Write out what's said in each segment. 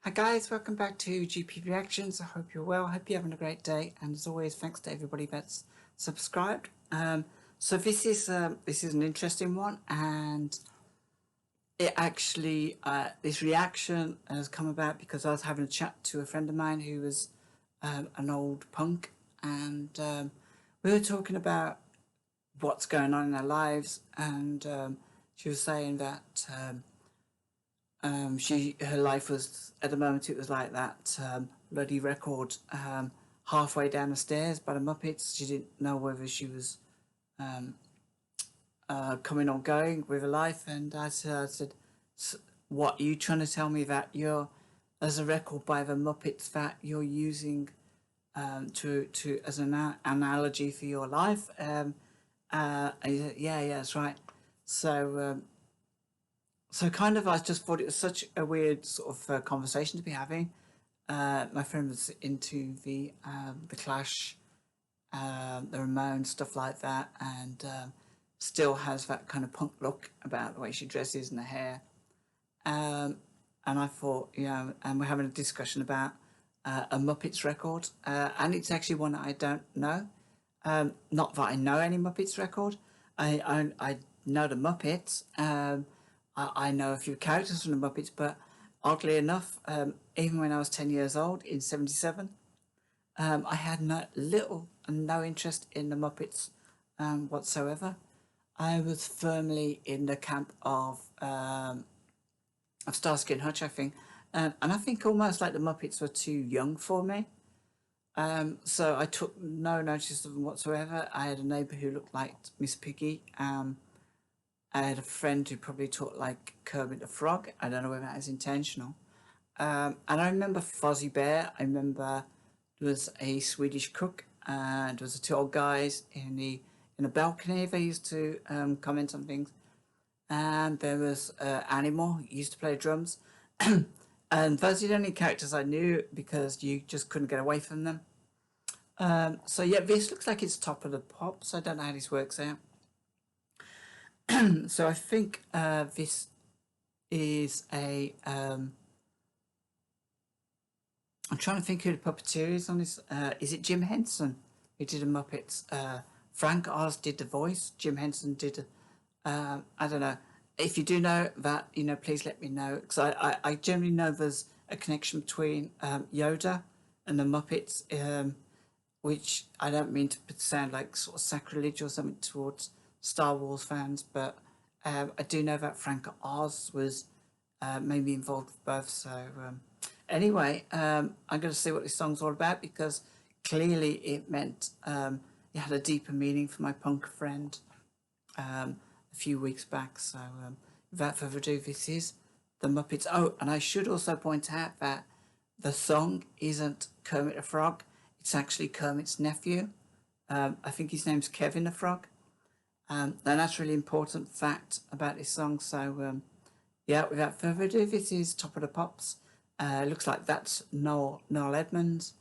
Hi guys, welcome back to GP Reactions. I hope you're well. I hope you're having a great day. And as always, thanks to everybody that's subscribed. So this is an interesting one, and it actually this reaction has come about because I was having a chat to a friend of mine who was an old punk, and we were talking about what's going on in our lives, and she was saying that. Her life was, at the moment, it was like that bloody record halfway down the stairs by the Muppets. She didn't know whether she was coming or going with her life. And I said, what, are you trying to tell me that you're, as a record by the Muppets, that you're using to as an analogy for your life? He said, yeah, that's right. So kind of, I just thought it was such a weird sort of conversation to be having. My friend was into the Clash, the Ramones, stuff like that, and still has that kind of punk look about the way she dresses and her hair. And I thought, and we're having a discussion about a Muppets record, and it's actually one that I don't know. Not that I know any Muppets record. I know the Muppets. I know a few characters from the Muppets, but oddly enough, even when I was 10 years old in 77, I had no interest in the Muppets whatsoever. I was firmly in the camp of Starsky and Hutch, I think. And I think almost like the Muppets were too young for me. So I took no notice of them whatsoever. I had a neighbour who looked like Miss Piggy. I had a friend who probably talked like Kermit the Frog. I don't know whether that is intentional. And I remember Fozzie Bear. I remember there was a Swedish cook, and there was the two old guys in the balcony. They used to comment on things. And there was Animal, who used to play drums. And those are the only characters I knew because you just couldn't get away from them. So yeah, this looks like it's Top of the Pops. I don't know how this works out. So I think this is a. I'm trying to think who the puppeteer is on this. Is it Jim Henson who did the Muppets? Frank Oz did the voice. Jim Henson did. I don't know. If you do know that, please let me know, because I generally know there's a connection between Yoda and the Muppets, which I don't mean to sound like sort of sacrilege or something towards Star Wars fans, but I do know that Frank Oz was maybe involved with both. So anyway, I'm going to see what this song's all about, because clearly it meant it had a deeper meaning for my punk friend a few weeks back. So without further ado, this is the Muppets. Oh, and I should also point out that the song isn't Kermit the Frog. It's actually Kermit's nephew. I think his name's Kevin the Frog. And that's a really important fact about this song. So, yeah, without further ado, this is Top of the Pops. Looks like that's Noel Edmonds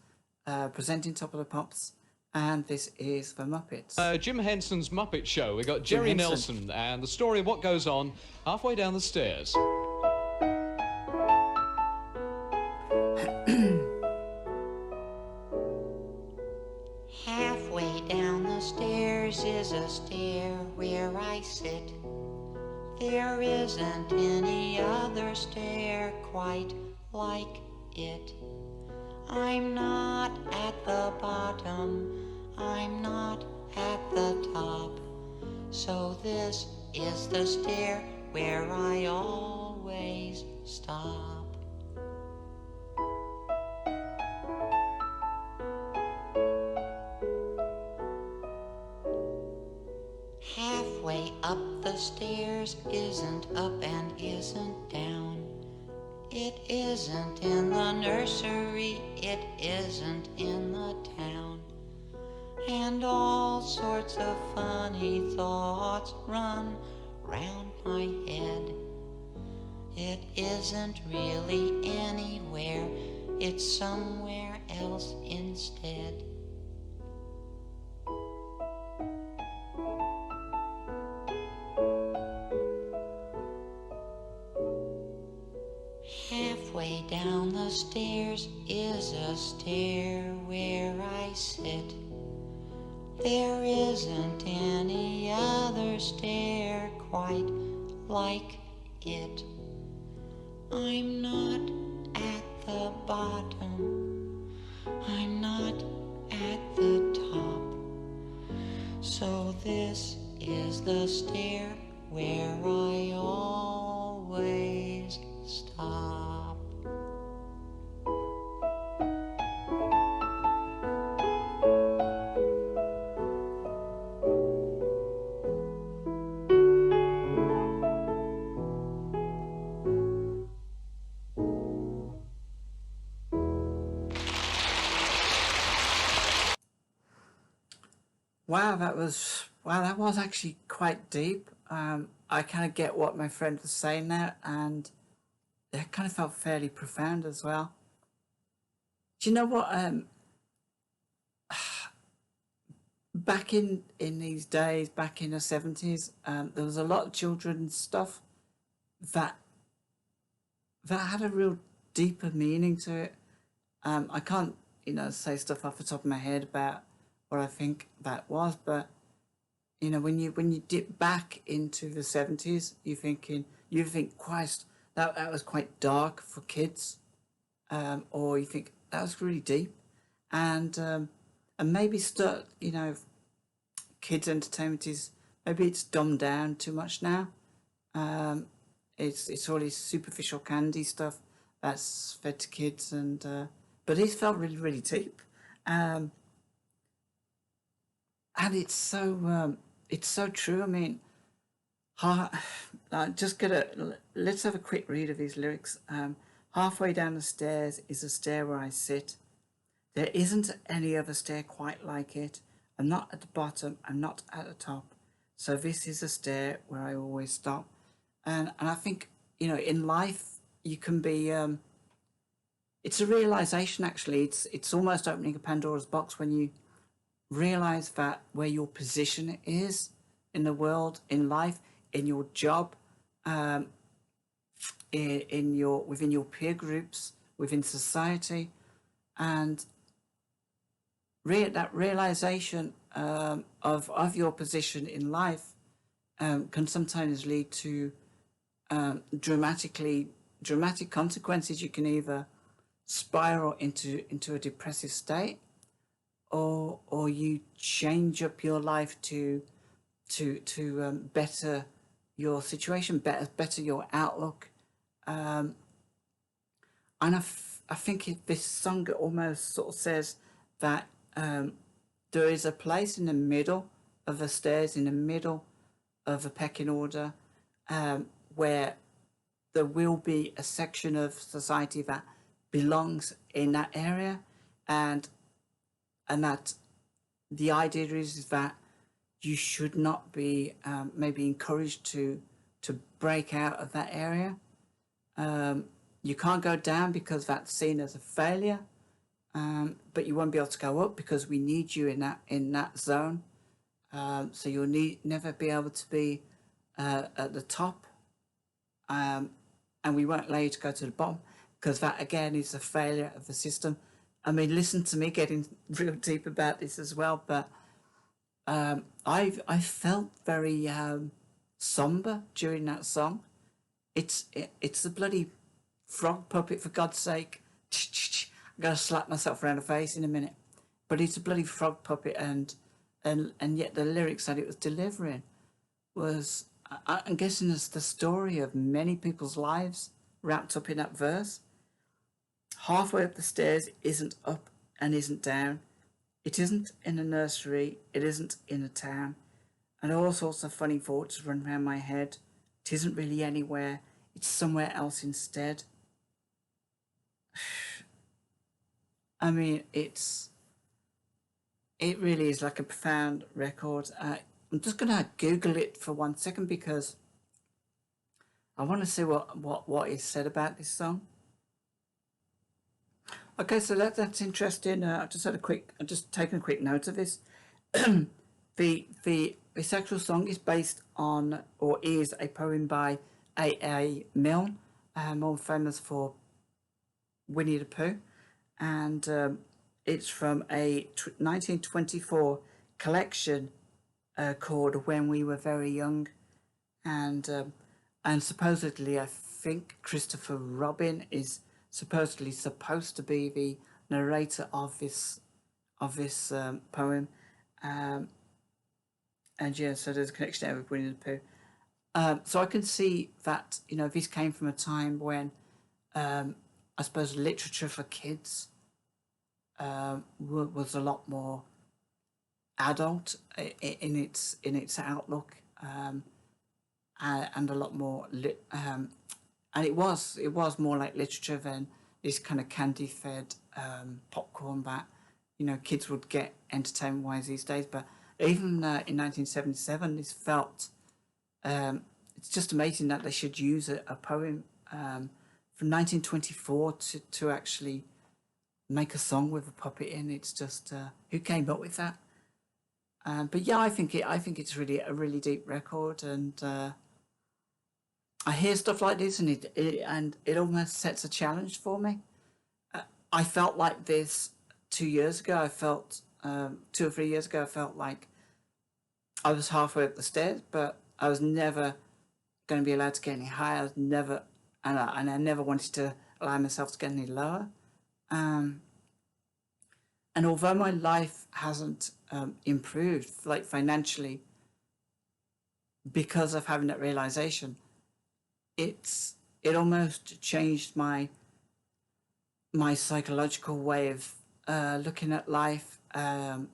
presenting Top of the Pops. And this is the Muppets. Jim Henson's Muppet Show. We got Jerry Nelson and the story of what goes on halfway down the stairs. Halfway down the stairs is a stair where I sit. There isn't any other stair quite like it. I'm not at the bottom, I'm not at the top. So this is the stair where I always stop. Halfway up the stairs isn't up and isn't down. It isn't in the nursery, it isn't in the town. And all sorts of funny thoughts run round my head. It isn't really anywhere, it's somewhere else instead. Halfway down the stairs is a stair where I sit. There isn't any other stair quite like it. I'm not at the bottom, I'm not at the top. So this is the stair where I always stop. Wow, that was actually quite deep. I kind of get what my friend was saying there, and that kind of felt fairly profound as well. Do you know what? Back in these days, back in the 70s, there was a lot of children's stuff that had a real deeper meaning to it. I can't, say stuff off the top of my head about what I think that was, but when you dip back into the 70s, you think, Christ, that was quite dark for kids, or you think that was really deep, and maybe start, kids entertainment is maybe it's dumbed down too much now. Um, it's all this superficial candy stuff that's fed to kids, and but it felt really really deep, um, and it's so true. I mean, ha, just let's have a quick read of these lyrics. Halfway down the stairs is a stair where I sit. There isn't any other stair quite like it. I'm not at the bottom, I'm not at the top. So this is a stair where I always stop. And I think, in life you can be it's a realization actually. It's almost opening a Pandora's box when you realize that where your position is in the world, in life, in your job, um, in your within your peer groups, within society, and that realization of your position in life can sometimes lead to dramatic consequences. You can either spiral into a depressive state, or you change up your life to better your situation, better your outlook. Um, and I think this song almost sort of says that there is a place in the middle of the stairs, in the middle of a pecking order, where there will be a section of society that belongs in that area, and that the idea is that you should not be maybe encouraged to break out of that area. You can't go down because that's seen as a failure, but you won't be able to go up because we need you in that zone. So you'll never be able to be at the top, and we won't allow you to go to the bottom because that again is a failure of the system. I mean, listen to me getting real deep about this as well, but I felt very somber during that song. It's the bloody frog puppet, for God's sake. I'm gonna slap myself around the face in a minute, but it's a bloody frog puppet, and yet the lyrics that it was delivering was, I'm guessing, it's the story of many people's lives wrapped up in that verse. Halfway up the stairs isn't up and isn't down. It isn't in a nursery, it isn't in a town. And all sorts of funny thoughts run round my head. It isn't really anywhere, it's somewhere else instead. I mean, it really is like a profound record. I'm just gonna Google it for 1 second because I want to see what is said about this song. Okay, so that's interesting. I just taken a quick note of this. The actual song is based on, or is a poem by A. Milne, more famous for Winnie the Pooh, and it's from a 1924 collection called When We Were Very Young, and supposedly I think Christopher Robin is supposedly supposed to be the narrator of this poem, um, and yeah, so there's a connection there with Winnie the Pooh. So I can see that this came from a time when I suppose literature for kids was a lot more adult in its outlook, and a lot more and it was more like literature than this kind of candy fed popcorn that kids would get entertainment wise these days. But even in 1977, this felt it's just amazing that they should use a poem from 1924 to actually make a song with a puppet in. It's just who came up with that? But yeah, I think it's really a really deep record, and I hear stuff like this, and it almost sets a challenge for me. I felt like this 2 years ago. I felt 2 or 3 years ago. I felt like I was halfway up the stairs, but I was never going to be allowed to get any higher. I was never, and I never wanted to allow myself to get any lower. And although my life hasn't improved, like financially, because of having that realization, it almost changed my psychological way of looking at life, and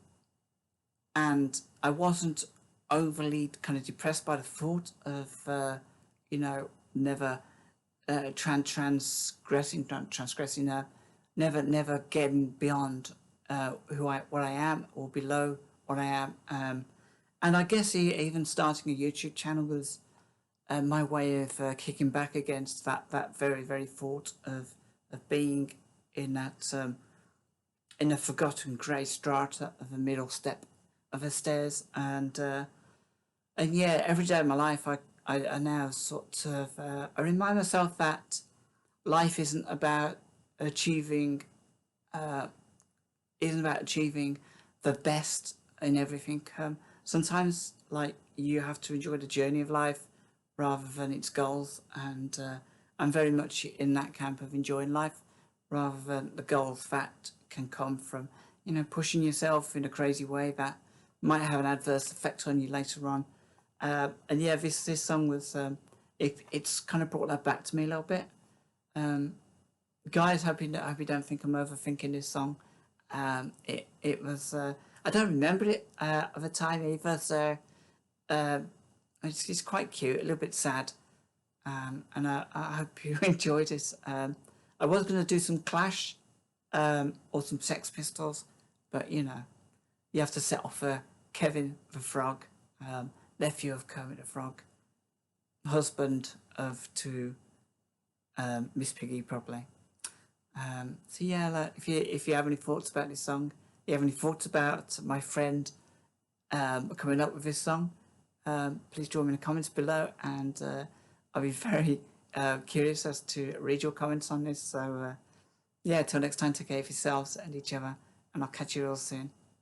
I wasn't overly kind of depressed by the thought of never transgressing, never getting beyond what I am, or below what I am. And I guess even starting a YouTube channel was my way of kicking back against that very very thought of being in that in a forgotten grey strata of the middle step of the stairs. And yeah, every day of my life I now sort of I remind myself that life isn't about achieving the best in everything. Sometimes, like, you have to enjoy the journey of life rather than its goals, and I'm very much in that camp of enjoying life rather than the goals that can come from pushing yourself in a crazy way that might have an adverse effect on you later on. And yeah, this song was it's kind of brought that back to me a little bit. Guys, hope you don't think I'm overthinking this song. It was I don't remember it of a time either, so it's quite cute, a little bit sad, and I hope you enjoyed it. I was going to do some Clash or some Sex Pistols, but you have to set off for Kevin the Frog, nephew of Kermit the Frog, husband to Miss Piggy probably. So yeah, like, if you have any thoughts about this song, you have any thoughts about my friend coming up with this song, please join me in the comments below, and I'll be very curious as to read your comments on this. So yeah, till next time, take care of yourselves and each other, and I'll catch you all soon.